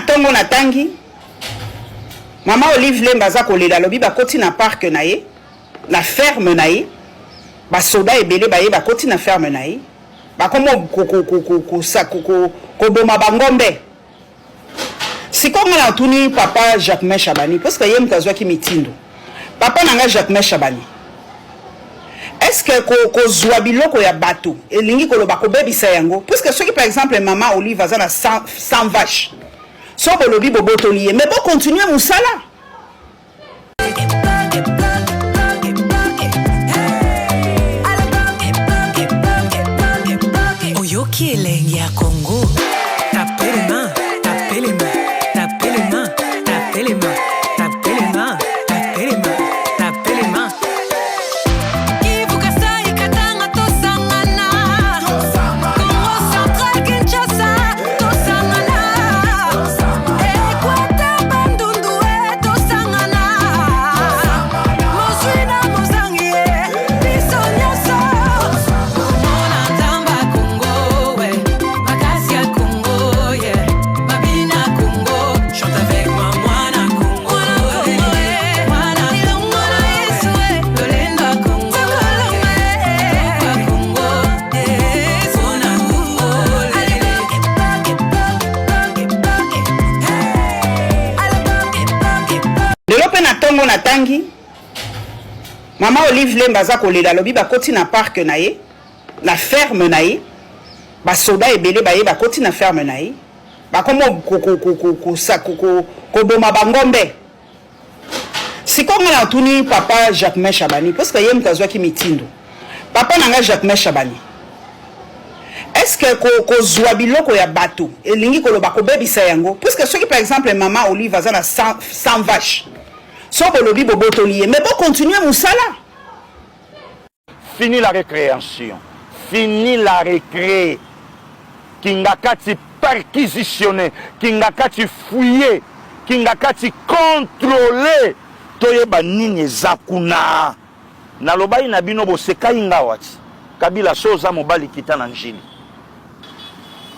tongo na tangi Maman Olive Lemba za kolela lobi ba koti na parc na ye na ferme na ye ba soda ebele ba ye ba koti na ferme na ye ba komo ko boma bangombe sikonga na tuni papa Jacques Chabani parce que yem kazwa ki mitindo papa nanga Jacques Chabani est-ce que ko zwa biloko ya bato elingi ko loba ko bebisa yango parce que ceux qui par exemple maman Olive za na 100 vaches so bolobi bobotoli mais bon continuer musala Oyoki elengi ya Congo tapez les mains tapez les mains tapez les mains tapez les mains tapez les mains tapez les mains tapez les mains na tangi Maman Olive Lemba za kolela lobi ba koti na parc na ye na ferme na ye ba soda ebele ba ye ba koti na ferme na ye ba komo ko boma bangombe sikonga na tuni papa Jacques Chabani parce que yem kazwa ki mitindo papa nanga Jacques Chabani est-ce que ko zwa biloko ya bato elingi ko loba ko bebisa yango parce que ceux qui par exemple maman Olive za na 100 vaches so bolobi bobotoli mais bon continuer musala fini la récréation fini la récré kingakati perquisitionner kingakati fouiller kingakati contrôler toyeba nini ezakuna na lobai na bino bosekai ngawati kabila soza mobali kitana njili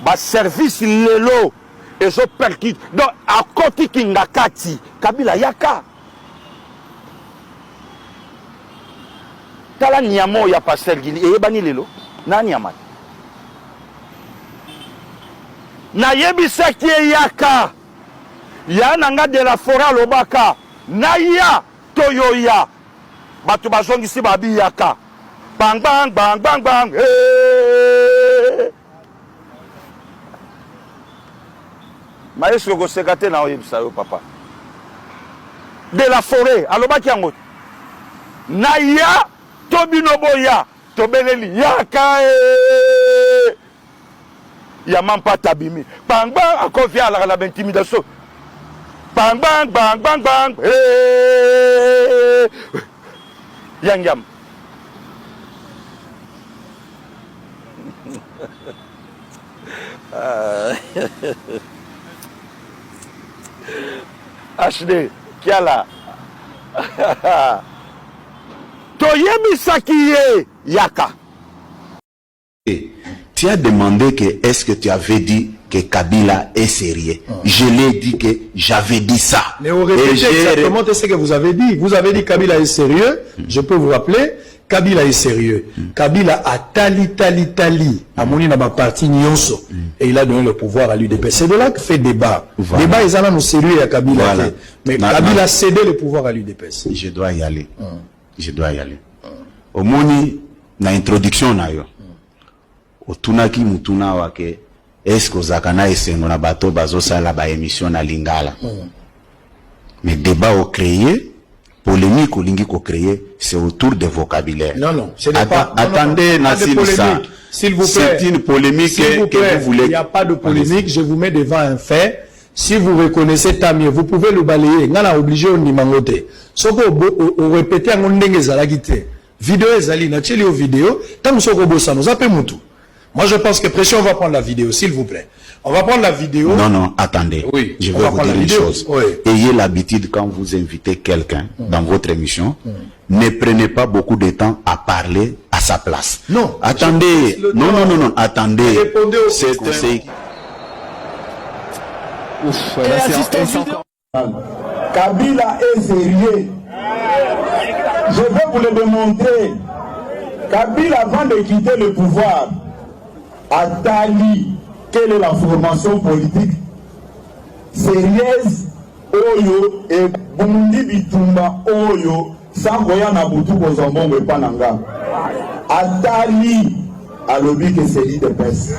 ba service lelo ezo perquis donc akoti kingakati kabila yaka tala nyamo ya pasteur Gili eyebani lelo na nyama na yebisaki yaka ya nanga de la forêt lobaka na ya toyoya batu bazongisi babi yaka bang bang bang bang bang maestro go sekate na oyebisa yo papa de la forêt alobaki yango na ya Tobinoboya, Tobeleli, Yaka, Yamampa Tabimi, bang bang, à quoi vient la intimidation? Bang bang, bang bang bang, Yang Yam. HD, Kiala. Yaka. Tu as demandé que est-ce que tu avais dit que Kabila est sérieux. Je l'ai dit que j'avais dit ça. Mais vous répétez exactement ce que vous avez dit. Vous avez dit Kabila est sérieux. Je peux vous rappeler, Kabila est sérieux. Kabila a tali. A moni na ma partie Nyonso. Et il a donné le pouvoir à l'UDP. C'est de là que fait débat. Voilà. Débat, ils ont sérieux à Kabila. Voilà. Mais Kabila a cédé le pouvoir à l'UDP. Je dois y aller. Je dois y aller. Au moni, na introduction na yo. Otunaki mutuna wake. Est-ce que Zakana et Senona Bato Bazosa la ba émission na Lingala. Mais débat au créé, polémique au lingi ko créé, c'est autour des vocabulaires. Non, ce n'est pas. Attendez, Nassim ça. S'il vous plaît. C'est une polémique que vous voulez. Il n'y a pas de polémique, je vous mets devant un fait. Si vous reconnaissez, tant mieux. Vous pouvez le balayer. On a obligé de nimangote. Sauf qu'on répète en ondenge zalagite. Vidéo ezali, na tcheli au vidéo. Tant que soko bossa, nous appelons tout. Moi, je pense que pression, on va prendre la vidéo, s'il vous plaît. On va prendre la vidéo. Non, attendez. Oui, je vais vous dire une chose. Oui. Ayez l'habitude, quand vous invitez quelqu'un dans votre émission, ne prenez pas beaucoup de temps à parler à sa place. Non. Attendez. Non, attendez. Répondez au C'est conseil. Ouf, là c'est encore... Kabila est sérieux. Je vais vous le démontrer. Kabila, avant de quitter le pouvoir, a tali quelle est la formation politique sérieuse Oyo et Bundi Bitumba Oyo sans voyant Nabutu Kozambongo et Pananga. A tali à l'objet que c'est l'idée de peste.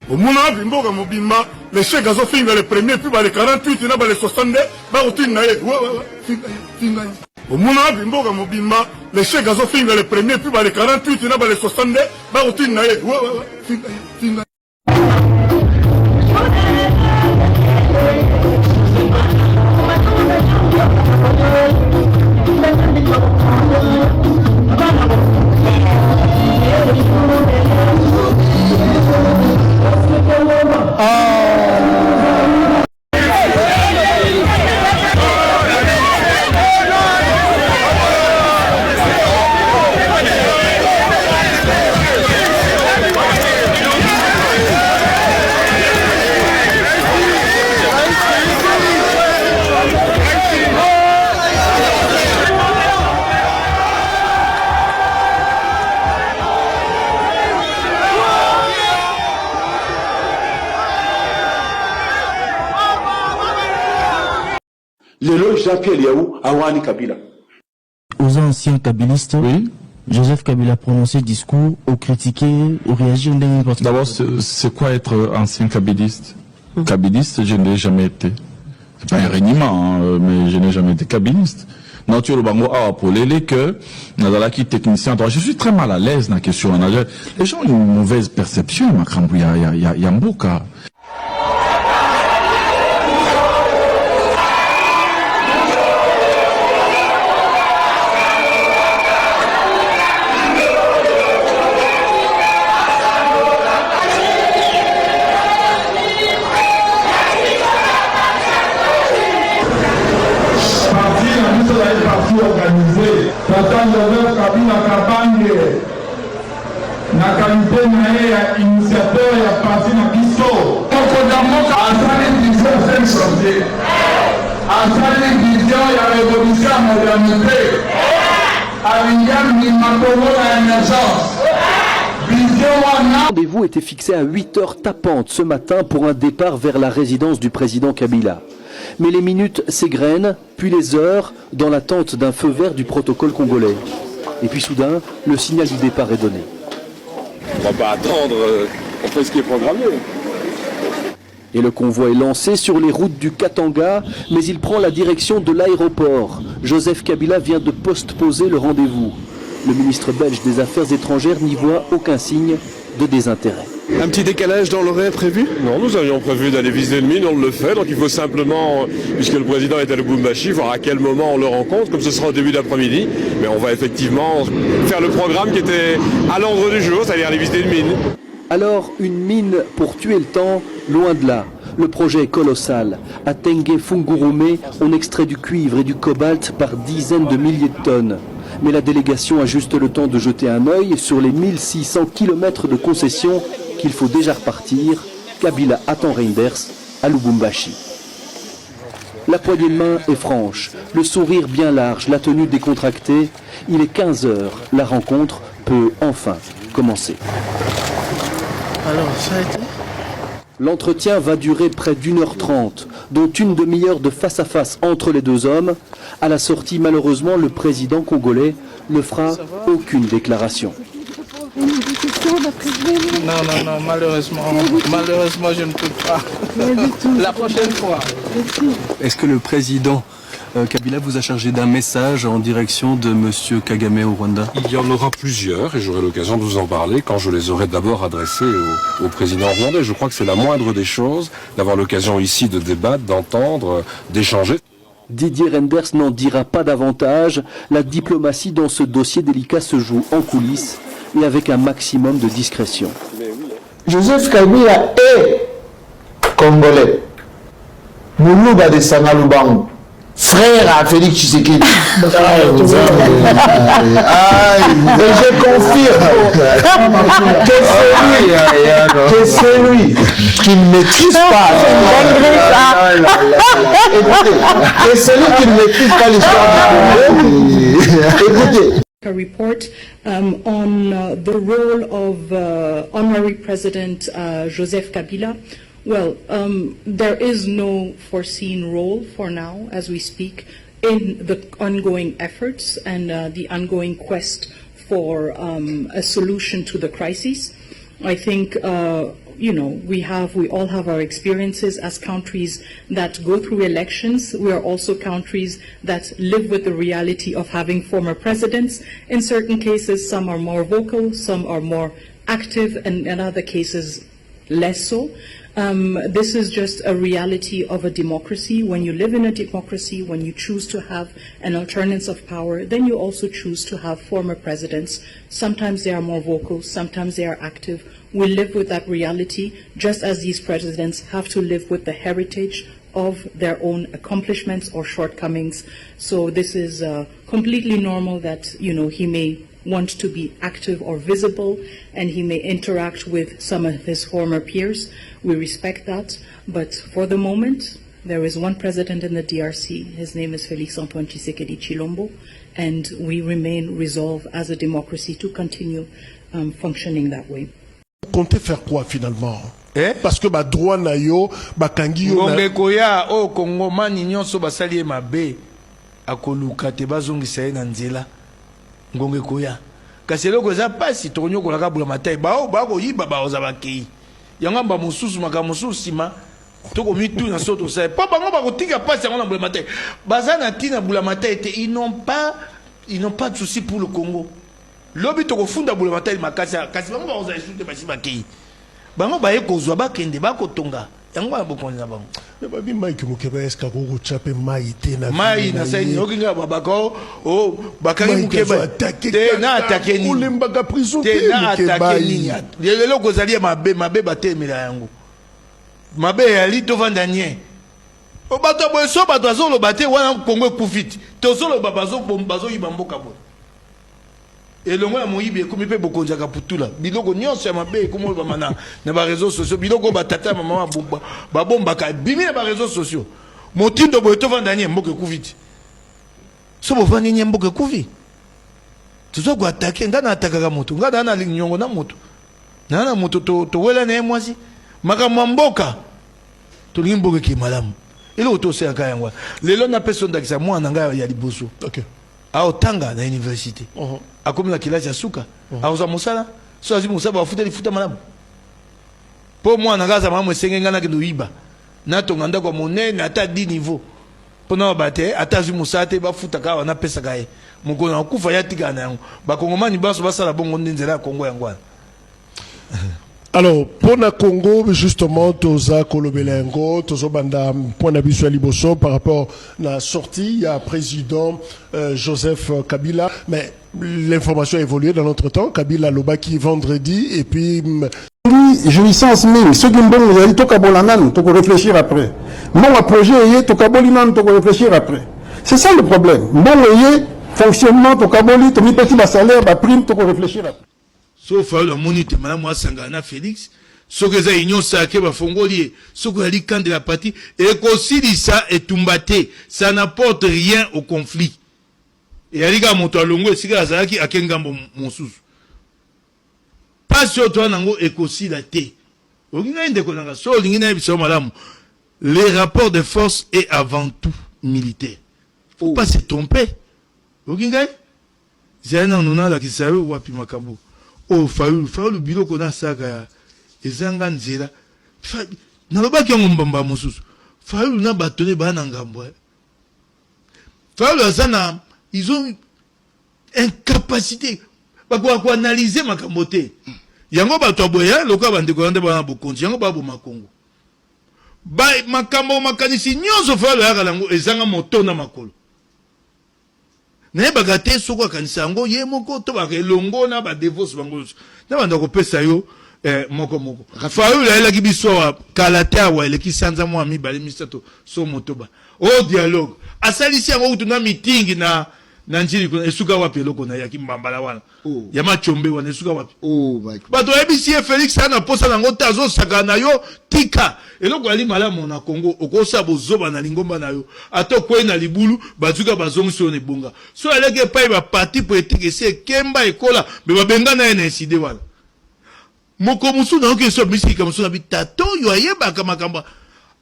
Au Mouna Bimbo Mobimba, les chèques à Zofinga les premiers, puis les 48, il y a les 62, au Mouna Bimbo Mobimba, les chèques à Zofinga les premiers, puis les 48, il y a les 62, Aux anciens kabylistes, oui. Joseph Kabila a prononcé discours, au critiqué, au réagi. D'abord, c'est quoi être ancien kabyliste? Kabyliste, je ne l'ai jamais été. C'est pas un reniement, hein, mais je n'ai jamais été kabyliste. Non, tu le bango a pour les que qui technicien. Je suis très mal à l'aise dans la question. Les gens ont une mauvaise perception. Il y a un beau cas. Le rendez-vous était fixé à 8h tapantes ce matin pour un départ vers la résidence du président Kabila. Mais les minutes s'égrènent, puis les heures, dans l'attente d'un feu vert du protocole congolais. Et puis soudain, le signal du départ est donné. On va pas attendre, on fait ce qui est programmé. Et le convoi est lancé sur les routes du Katanga, mais il prend la direction de l'aéroport. Joseph Kabila vient de postposer le rendez-vous. Le ministre belge des Affaires étrangères n'y voit aucun signe de désintérêt. Un petit décalage dans l'horaire prévu? Non, nous avions prévu d'aller visiter une mine, on le fait, donc il faut simplement, puisque le président est à Lubumbashi, voir à quel moment on le rencontre, comme ce sera au début d'après-midi, mais on va effectivement faire le programme qui était à l'ordre du jour, c'est-à-dire aller visiter une mine. Alors, une mine pour tuer le temps, loin de là. Le projet est colossal. À Tengue Fungurume, on extrait du cuivre et du cobalt par dizaines de milliers de tonnes. Mais la délégation a juste le temps de jeter un œil sur les 1600 km de concessions qu'il faut déjà repartir. Kabila attend Reinders à Lubumbashi. La poignée de main est franche, le sourire bien large, la tenue décontractée. Il est 15h, la rencontre peut enfin commencer. Alors, ça a été ? L'entretien va durer près d'1h30, dont une demi-heure de face-à-face entre les deux hommes. À la sortie, malheureusement, le président congolais ne fera aucune déclaration. Non, malheureusement, je ne peux pas. La prochaine fois. Est-ce que le président Kabila vous a chargé d'un message en direction de M. Kagame au Rwanda? Il y en aura plusieurs et j'aurai l'occasion de vous en parler quand je les aurai d'abord adressés au président rwandais. Je crois que c'est la moindre des choses d'avoir l'occasion ici de débattre, d'entendre, d'échanger. Didier Reinders n'en dira pas davantage. La diplomatie dans ce dossier délicat se joue en coulisses et avec un maximum de discrétion. Joseph Kabila est congolais. Moulouba de Sangalubango. frère à Félix Tshisekedi. Et je confirme que c'est lui qui ne maîtrise pas. Et c'est lui qui ne maîtrise pas l'histoire du Congo. Écoutez. A report on the role of Honorary President Joseph Kabila. Well, there is no foreseen role for now, as we speak, in the ongoing efforts and the ongoing quest for a solution to the crisis. I think, you know, we all have our experiences as countries that go through elections. We are also countries that live with the reality of having former presidents. In certain cases, some are more vocal, some are more active, and in other cases, less so. This is just a reality of a democracy. When you live in a democracy, when you choose to have an alternance of power, then you also choose to have former presidents. Sometimes they are more vocal, sometimes they are active. We live with that reality, just as these presidents have to live with the heritage of their own accomplishments or shortcomings. So this is completely normal that, you know, he may want to be active or visible, and he may interact with some of his former peers. We respect that, but for the moment, there is one president in the DRC. His name is Félix Antoine Tshisekedi Chilombo, and we remain resolved as a democracy to continue functioning that way. Vous comptez faire quoi finalement? Parce que ba droit na yo, ba kangi yo na koya o Congo mani nyonso basali mabe akoluka te bazongisa ye na nzela. Ngonge koya kasi eloko eza pasi tokonyo kolaka bula matai bao bako yiba baoza bakei yango ba mususu maka mususu sima toko mitu na soto sai pa bango bakotika pasi yango na bula matai baza na tina bula matai te ils n'ont pas de souci pour le Congo lobi toko funda bula matai makasi kasi bango baoza esute basi bakei bango baye kozwa bakende bakotonga yango ba bokonzi na bango babi Mike Mukeba eska ko chape mai te na mai na sai nyokinga babako o bakari Mukeba te na attaquer ni ulembaka prison te na attaquer ni lelo kozali mabe batemela yango mabe yali to vandanie o bato boye so bato azolo bate wana Kongo ekufiti to solo babazo bombazo yibamboka bo elongo ya moyibi ekomi pe bokonjaka putula biloko nyonso ya mabe ekomi bamana na ba réseaux sociaux biloko batata mama babombaka bimi na ba réseaux sociaux motindo boye to vandanie mboka ekufiti so bovandi nye mboka ekufi tuzo ko attaquer ngana atakaka moto ngana na linyongo na moto na moto to wela na mwasi makamwa mboka to limboka ki malamu ile to se aka yangwa lelo na personne dakisa mwana nga ya liboso okay ao tanga na université akomi na kilasi ya suka aoza mosala so azi mosala bafuta lifuta malamu po mwana ngaza mamu esenge ngana kendo yiba na tonga ndako monene ata 10 niveau pona bate ata azi mosala te bafuta ka wana pesa kaye mokona akufa ya tika na yango bakongomani baso basala bongo nzela ya Kongo yangwana. Alors, pour le Congo, justement, Toza Kolobelengo, Tozo Banda, point d'avis Liboso, par rapport à la sortie, il y a président Joseph Kabila, mais l'information a évolué dans notre temps. Kabila Lobaki vendredi, et puis. Jouissance mille, ceux qui ont bon, vous allez tout kabolanan, tout réfléchir après. Mon projet, tout kabolinan, tout réfléchir après. C'est ça le problème. Bon, fonctionnement, tout kaboli, tout mi petit salaire, prime, tout réfléchir après. Sauf le monite madame Wasangana Félix ce que ça union ça ke ba fongoli ce que ali quand de la partie et qu'aussi ça est tumbaté ça n'apporte rien au conflit et ali ga moto alongo sika azaki akengambo mosusu pas sur toi nango et qu'aussi la té okinga ndeko nanga so lingina biso madame les rapports de force est avant tout militaire faut pas se tromper okinga zana nuna la kisawe wapi makambo oh faulu biloko na saka ezanga nzela na lobaki yango mbamba mosusu faulu na batone bana ngambo faulu azana ils ont incapacité bako analyser makambo te yango bato boya loka bandeko yande bana bokonzi yango babo makongo ba makambo makanisi nyonso faulu yaka lango ezanga moto na makolo ne bagate soko kanisa ngo ye moko to ba elongo na ba devos bango na banda ko pesa yo moko Fayoul ayela ki biso kalata wa eleki sanza mo ami bale misato so motoba o dialogue asalisi yango tuna meeting na njili kuna esuka wapi eloko na yaki mbambala wana ya machombe wana esuka wapi bato ebisi Félix ana posa nango tazo saka na yo tika eloko ali malamu na Congo okosa bozoba na lingomba na yo ato kwe na libulu bazuka bazongiso ne bonga so eleke pa ba parti politique se kemba ekola be babenga na NSD wana moko musu na oke so misika musu na bitato yo ayeba kama kamba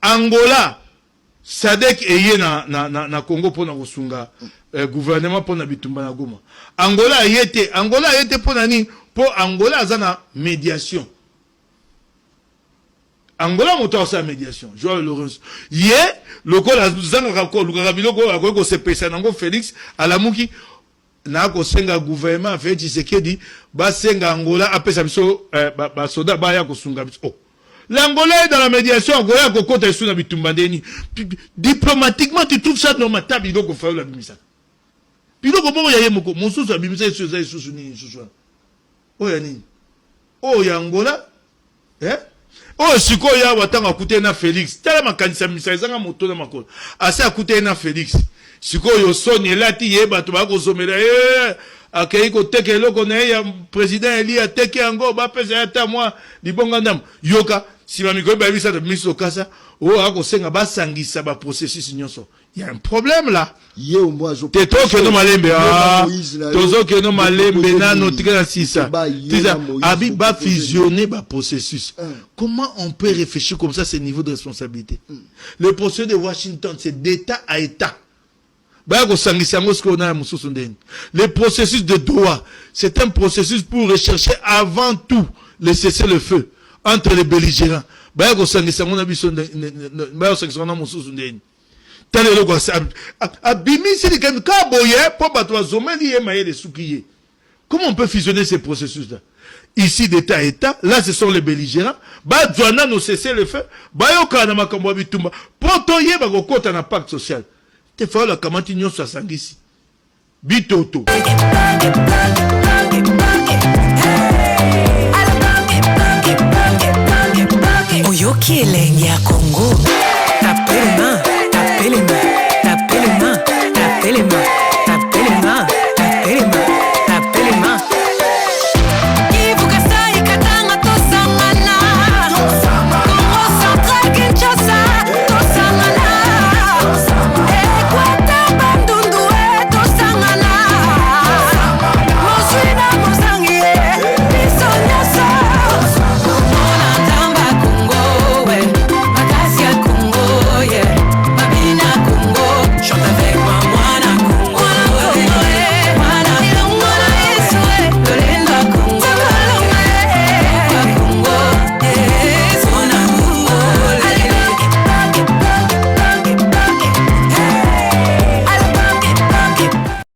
Angola Sadek eye na Congo pona kusunga gouvernement pona bitumba na Goma. Angola yete pona ni po Angola azana médiation. Angola moto sa médiation. Joao Laurence. Ye loko la zanga ko luka biloko ko se pesa nango Félix alamuki na ko senga gouvernement fait Tshisekedi ba senga Angola apesa biso ba soda ba ya kusunga biso. L'Angola est dans la médiation, Angola kokota sous na bitumbandeni. Diplomatiquement tu trouves ça dans ma table donc ko Fayoul abimisa. Puis donc bon ya moko monsusu abimisa susu ni susu. O ya nini? O ya Angola o siko ya watanga kute na Félix. Tala makanisa misa zanga moto na makolo. Asa kute na Félix. Siko yo soni elati yeba to ba ko somela akei ko teke eloko na ya président Eli ateke yango ba pesa ata moi libonga ndam yoka si ba miko ba bisa de miso kasa o ako senga ba sangisa ba processus nyonso. Il y a un problème là. Yo moi je te toke no malembe tozo ke no malembe na notika sisa tiza abi ba fusionner ba processus. Comment on peut réfléchir comme ça, ce niveau de responsabilité? Le processus de Washington c'est d'état à état. Le processus de Doha, c'est un processus pour rechercher avant tout le cessez-le-feu entre les belligérants. Comment on peut fusionner ces processus-là? Ici d'État à État, là ce sont les belligérants. Bah Douana nous cesser le feu. Bah yoka na makambo bitumba. Potoye ba kokota na pacte social. Te fa la kamati nyonso asangisi. Bitoto. Oyoki elenge ya Congo.